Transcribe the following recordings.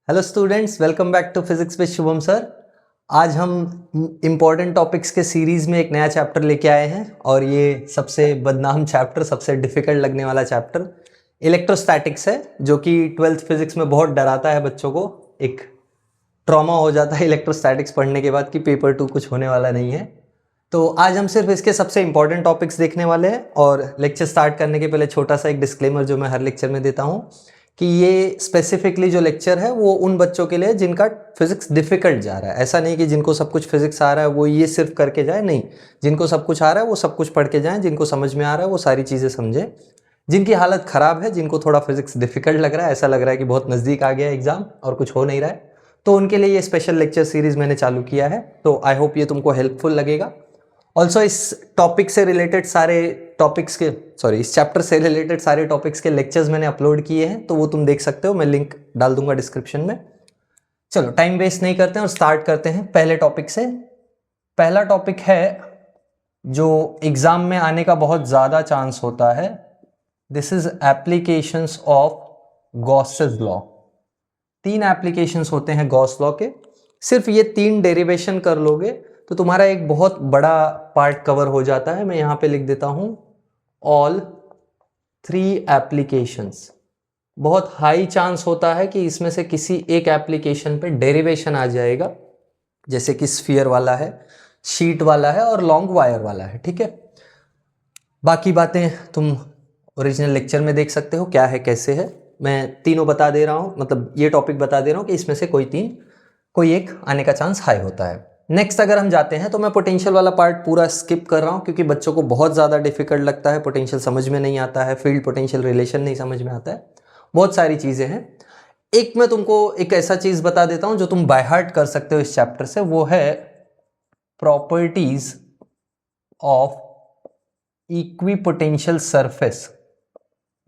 Hello students, welcome back to physics with Shubham sir. आज हम important topics के series में एक नया चैप्टर लेके आए हैं और ये सबसे बदनाम चैप्टर, सबसे डिफ़िकल्ट लगने वाला चैप्टर इलेक्ट्रोस्टैटिक्स है, जो कि 12th फिजिक्स में बहुत डराता है बच्चों को। एक ट्रॉमा हो जाता है इलेक्ट्रोस्टैटिक्स पढ़ने के बाद कि पेपर 2 कुछ होने वाला नहीं है। तो आज हम सिर्फ इसके सबसे इंपॉर्टेंट टॉपिक्स देखने वाले हैं। और लेक्चर स्टार्ट करने के पहले छोटा सा एक डिस्क्लेमर जो मैं हर लेक्चर में देता हूँ कि ये स्पेसिफिकली जो लेक्चर है वो उन बच्चों के लिए जिनका फिजिक्स डिफिकल्ट जा रहा है। ऐसा नहीं कि जिनको सब कुछ फिजिक्स आ रहा है वो ये सिर्फ करके जाए, नहीं, जिनको सब कुछ आ रहा है वो सब कुछ पढ़ के जाएं, जिनको समझ में आ रहा है वो सारी चीज़ें समझें। जिनकी हालत ख़राब है, जिनको थोड़ा फिजिक्स डिफिकल्ट लग रहा है, ऐसा लग रहा है कि बहुत नज़दीक आ गया एग्जाम और कुछ हो नहीं रहा है, तो उनके लिए ये स्पेशल लेक्चर सीरीज़ मैंने चालू किया है। तो आई होप ये तुमको हेल्पफुल लगेगा। ऑल्सो इस टॉपिक से रिलेटेड सारे टॉपिक्स के इस चैप्टर से रिलेटेड सारे टॉपिक्स के लेक्चर्स मैंने अपलोड किए हैं, तो वो तुम देख सकते हो, मैं लिंक डाल दूंगा डिस्क्रिप्शन में। चलो टाइम वेस्ट नहीं करते हैं और स्टार्ट करते हैं पहले टॉपिक से। पहला टॉपिक है जो एग्जाम में आने का बहुत ज़्यादा चांस होता है, this is applications of Gauss's law. 3 applications होते हैं गॉस लॉ के। सिर्फ ये 3 डेरिवेशन कर लोगे तो तुम्हारा एक बहुत बड़ा पार्ट कवर हो जाता है। मैं यहाँ पे लिख देता हूँ ऑल 3 एप्लीकेशंस। बहुत हाई चांस होता है कि इसमें से किसी एक एप्लीकेशन पे डेरिवेशन आ जाएगा, जैसे कि स्फीयर वाला है, शीट वाला है और लॉन्ग वायर वाला है। ठीक है, बाकी बातें तुम ओरिजिनल लेक्चर में देख सकते हो क्या है कैसे है। मैं तीनों बता दे रहा हूँ, मतलब ये टॉपिक बता दे रहा हूँ कि इसमें से कोई एक आने का चांस हाई होता है। नेक्स्ट अगर हम जाते हैं तो मैं पोटेंशियल वाला पार्ट पूरा स्किप कर रहा हूँ क्योंकि बच्चों को बहुत ज़्यादा डिफिकल्ट लगता है, पोटेंशियल समझ में नहीं आता है, फील्ड पोटेंशियल रिलेशन नहीं समझ में आता है, बहुत सारी चीज़ें हैं। एक मैं तुमको एक ऐसा चीज़ बता देता हूँ जो तुम बाय हार्ट कर सकते हो इस चैप्टर से, वो है प्रॉपर्टीज ऑफ इक्विपोटेंशियल सरफेस।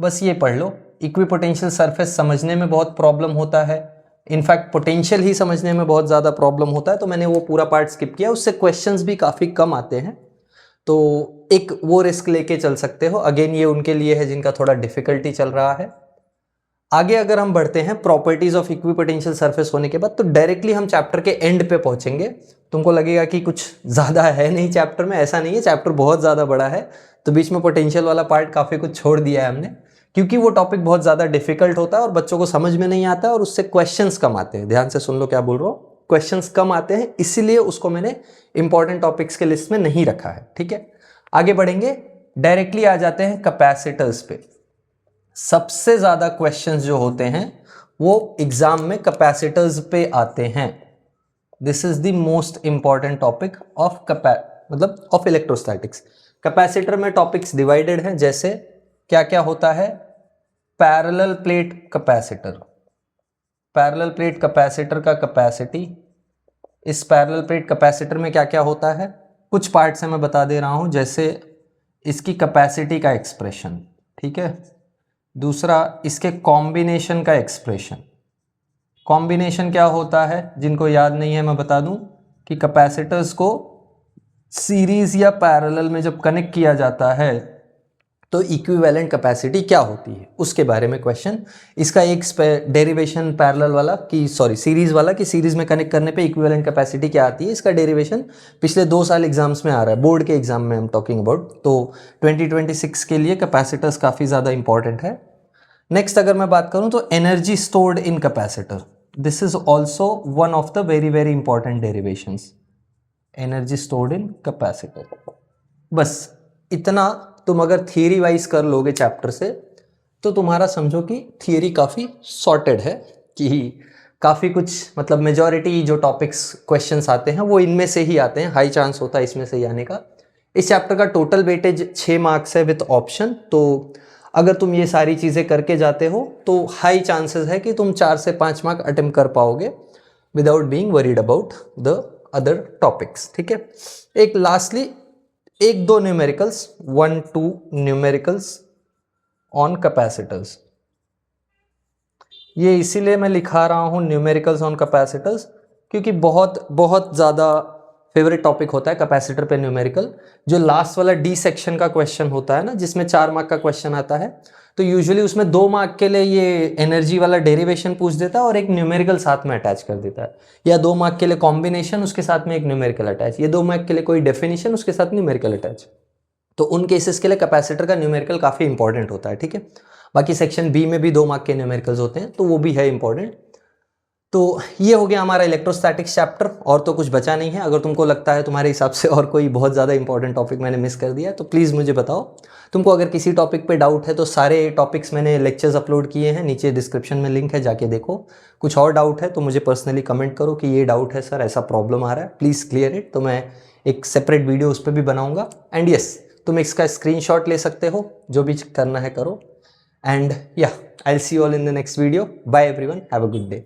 बस ये पढ़ लो। इक्विपोटेंशियल सरफेस समझने में बहुत प्रॉब्लम होता है, इनफैक्ट पोटेंशियल ही समझने में बहुत ज़्यादा प्रॉब्लम होता है, तो मैंने वो पूरा पार्ट स्किप किया। उससे क्वेश्चंस भी काफ़ी कम आते हैं, तो एक वो रिस्क लेके चल सकते हो। अगेन ये उनके लिए है जिनका थोड़ा डिफिकल्टी चल रहा है। आगे अगर हम बढ़ते हैं प्रॉपर्टीज ऑफ इक्विपोटेंशियल सरफेस होने के बाद, तो डायरेक्टली हम चैप्टर के एंड पे पहुंचेंगे। तुमको लगेगा कि कुछ ज़्यादा है नहीं चैप्टर में, ऐसा नहीं है, चैप्टर बहुत ज़्यादा बड़ा है, तो बीच में पोटेंशियल वाला पार्ट काफ़ी कुछ छोड़ दिया है हमने, क्योंकि वो टॉपिक बहुत ज़्यादा डिफिकल्ट होता है और बच्चों को समझ में नहीं आता है और उससे क्वेश्चंस कम आते हैं। ध्यान से सुन लो क्या बोल रहा हूँ, क्वेश्चंस कम आते हैं, इसीलिए उसको मैंने इंपॉर्टेंट टॉपिक्स के लिस्ट में नहीं रखा है। ठीक है, आगे बढ़ेंगे, डायरेक्टली आ जाते हैं कैपेसिटर्स पे। सबसे ज़्यादा क्वेश्चंस जो होते हैं वो एग्जाम में कैपेसिटर्स पे आते हैं। This is the most important topic of electrostatics. Capacitor में टॉपिक्स डिवाइडेड हैं, जैसे क्या क्या होता है, parallel plate capacitor. Parallel plate capacitor का कैपेसिटी, इस पैरेलल प्लेट कैपेसिटर में क्या क्या होता है, कुछ पार्ट से मैं बता दे रहा हूं, जैसे इसकी कैपेसिटी का एक्सप्रेशन, ठीक है। दूसरा, इसके कॉम्बिनेशन का एक्सप्रेशन। कॉम्बिनेशन क्या होता है, जिनको याद नहीं है मैं बता दूं कि कैपेसिटर्स को सीरीज या पैरेलल में जब कनेक्ट किया जाता है तो इक्विवेलेंट कैपेसिटी क्या होती है, उसके बारे में क्वेश्चन। इसका एक डेरिवेशन पैरेलल वाला की सीरीज वाला, कि सीरीज में कनेक्ट करने पे इक्विवेलेंट कैपेसिटी क्या आती है, इसका डेरिवेशन पिछले 2 साल एग्जाम्स में आ रहा है, बोर्ड के एग्जाम में हम टॉकिंग अबाउट। तो 2026 के लिए कैपेसिटर्स काफ़ी ज़्यादा इंपॉर्टेंट है। नेक्स्ट अगर मैं बात करूं तो energy stored in capacitor, this is also one of the very very important derivations, energy stored in capacitor. बस इतना तुम अगर थियरी वाइज कर लोगे चैप्टर से तो तुम्हारा समझो कि थियरी काफ़ी सॉर्टेड है, कि काफ़ी कुछ, मतलब मेजॉरिटी जो टॉपिक्स क्वेश्चंस आते हैं वो इनमें से ही आते हैं, हाई चांस होता है इसमें से ही आने का। इस चैप्टर का टोटल वेटेज 6 मार्क्स है विथ ऑप्शन, तो अगर तुम ये सारी चीज़ें करके जाते हो तो हाई चांसेस है कि तुम 4 से 5 मार्क अटेम्प्ट कर पाओगे without being worried about the other topics. ठीक है, एक lastly 1-2 numericals, 1-2 numericals on capacitors. ये इसीलिए मैं लिखा रहा हूँ न्यूमेरिकल्स ऑन कैपेसिटर्स क्योंकि बहुत बहुत ज़्यादा फेवरेट टॉपिक होता है कैपेसिटर पे न्यूमेरिकल। जो लास्ट वाला डी सेक्शन का क्वेश्चन होता है ना, जिसमें 4 मार्क का क्वेश्चन आता है, तो यूजुअली उसमें 2 मार्क के लिए ये एनर्जी वाला डेरिवेशन पूछ देता है और एक न्यूमेरिकल साथ में अटैच कर देता है, या 2 मार्क के लिए कॉम्बिनेशन, उसके साथ में एक न्यूमेरिकल अटैच, या 2 मार्क के लिए कोई डेफिनेशन, उसके साथ न्यूमेरिकल अटैच। तो उन केसेस के लिए कैपेसिटर का न्यूमेरिकल काफ़ी इंपॉर्टेंट होता है, ठीक है। बाकी सेक्शन बी में भी 2 मार्क के न्यूमेरिकल्स होते हैं, तो वो भी है इंपॉर्टेंट। तो ये हो गया हमारा इलेक्ट्रोस्टैटिक्स चैप्टर, और तो कुछ बचा नहीं है। अगर तुमको लगता है तुम्हारे हिसाब से और कोई बहुत ज़्यादा इंपॉर्टेंट टॉपिक मैंने मिस कर दिया तो प्लीज़ मुझे बताओ। तुमको अगर किसी टॉपिक पे डाउट है तो सारे टॉपिक्स मैंने लेक्चर्स अपलोड किए हैं, नीचे डिस्क्रिप्शन में लिंक है, जाके देखो। कुछ और डाउट है तो मुझे पर्सनली कमेंट करो कि ये डाउट है सर, ऐसा प्रॉब्लम आ रहा है, प्लीज़ क्लियर इट, तो मैं एक सेपरेट वीडियो उस पर भी बनाऊँगा। एंड यस, तुम इसका स्क्रीनशॉट ले सकते हो, जो भी करना है करो। And yeah, I will see you all in the next video. Bye everyone, have a good day.